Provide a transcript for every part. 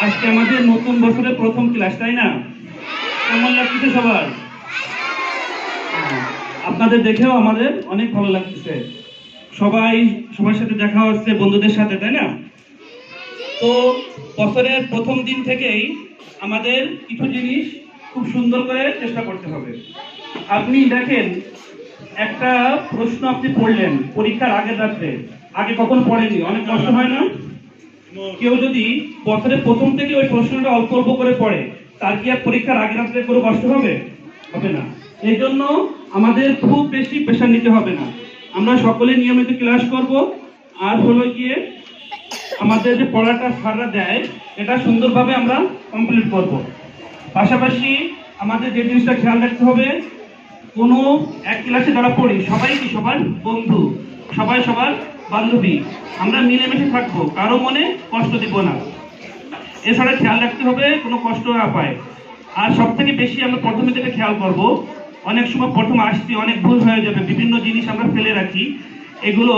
আজকে আমাদের নতুন বছরের প্রথম ক্লাস, তাই না? কেমন লাগতেছে সবার? আপনাদের দেখেও আমাদের অনেক ভালো লাগতেছে। সবার সাথে দেখা হচ্ছে, বন্ধুদের সাথে, তাই না? তো বছরের প্রথম দিন থেকেই আমাদের কিছু জিনিস খুব সুন্দর করে চেষ্টা করতে হবে। আপনি দেখেন, একটা প্রশ্ন আপনি পড়লেন পরীক্ষার আগের রাত্রে, আগে কখন পড়েনি, অনেক কষ্ট হয় না? কেউ যদি বছরের প্রথম থেকে ওই প্রশ্নটা অল্প অল্প করে পড়ে, তার কি আর পরীক্ষার আগের রাত্রে কোনো কষ্ট হবে? হবে না। এই জন্য আমাদের খুব বেশি প্রেশার নিতে হবে না। আমরা সকলে নিয়মিত ক্লাস করব, আর হলো গিয়ে আমাদের যে পড়াটা স্যাররা দেয় এটা সুন্দরভাবে আমরা কমপ্লিট করব। পাশাপাশি আমাদের যে জিনিসটা খেয়াল রাখতে হবে, কোনো এক ক্লাসে যারা পড়ি সবাই কি সবার বন্ধু, সবাই সবার বান্ধবী, আমরা মিলেমিশে থাকবো, কারো মনে কষ্ট দিব না। এছাড়া খেয়াল রাখতে হবে কোনো কষ্ট না পায়। আর সব থেকে বেশি আমরা প্রথমে থেকে খেয়াল করব, অনেক সময় প্রথম আসছি অনেক ভুল হয়ে যাবে, বিভিন্ন জিনিস আমরা ফেলে রাখি, এগুলো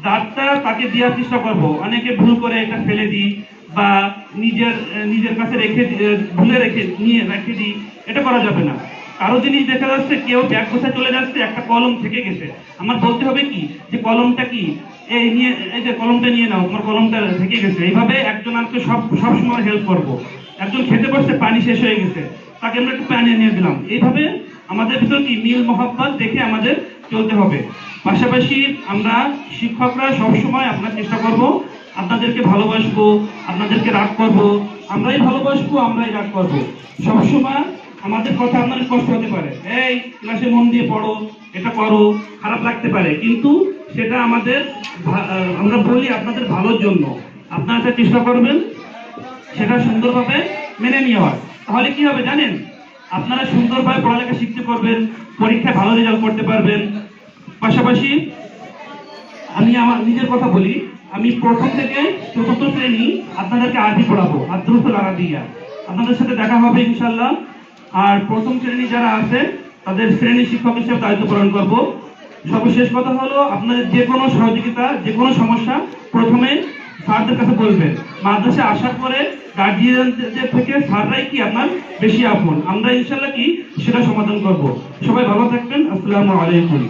দাঁতটা তাকে দেওয়ার চেষ্টা করব। অনেকে ভুল করে এটা ফেলে দিই, বা নিজের কাছে ভুলে রেখে দিই, এটা করা যাবে না। কারো জিনিস দেখা যাচ্ছে কেউ ব্যাগ গোছা চলে যাচ্ছে, একটা কলম থেকে গেছে, আমার বলতে হবে কি যে কলমটা কি, এই যে কলমটা নিয়ে নাও, তোমার কলমটা থেকে গেছে। এইভাবে একজন আমাকে সবসময় হেল্প করব। একজন খেতে বসছে, পানি শেষ হয়ে গেছে, তাকে আমরা একটু পানি নিয়ে দিলাম। এইভাবে আমাদের ভিতর কি মিল মহব্বত দেখে আমাদের চলতে হবে। পাশাপাশি আমরা শিক্ষকরা সবসময় আপনার চেষ্টা করব আপনাদেরকে ভালোবাসবো, আপনাদেরকে রাগ করব, আমরাই ভালোবাসবো, আমরাই রাগ করবো। সবসময় আমাদের কথা আপনাদের কষ্ট হতে পারে, এই ক্লাসে মন দিয়ে পড়ো, এটা করো, খারাপ লাগতে পারে, কিন্তু সেটা আমরা বলি আপনাদের ভালোর জন্য। আপনারা চেষ্টা করবেন সেটা সুন্দরভাবে মেনে নেওয়ার। তাহলে কি হবে জানেন, আপনারা সুন্দরভাবে পড়ালেখা শিখতে পারবেন, পরীক্ষায় ভালো রেজাল্ট করতে পারবেন। পাশাপাশি আমি আমার নিজের কথা বলি, আমি প্রথম থেকে চতুর্থ শ্রেণী আপনাদেরকে আরবি পড়াবো, আদ্রুসুল আরাবিয়া। আপনাদের সাথে দেখা হবে ইনশাল্লাহ। আর প্রথম শ্রেণী যারা আছে তাদের শ্রেণী শিক্ষক হিসেবে দায়িত্ব পালন করব। সর্বশেষ কথা হলো, আপনাদের যে কোনো সহযোগিতা, যে কোনো সমস্যা প্রথমে স্যারদের কাছে বলবেন। মাদ্রাসায় আসার পরে গার্জিয়ানদের থেকে স্যাররাই কি আপনার বেশি আপন, আমরা ইনশাল্লাহ কি সেটা সমাধান করব। সবাই ভালো থাকবেন। আসসালামু আলাইকুম।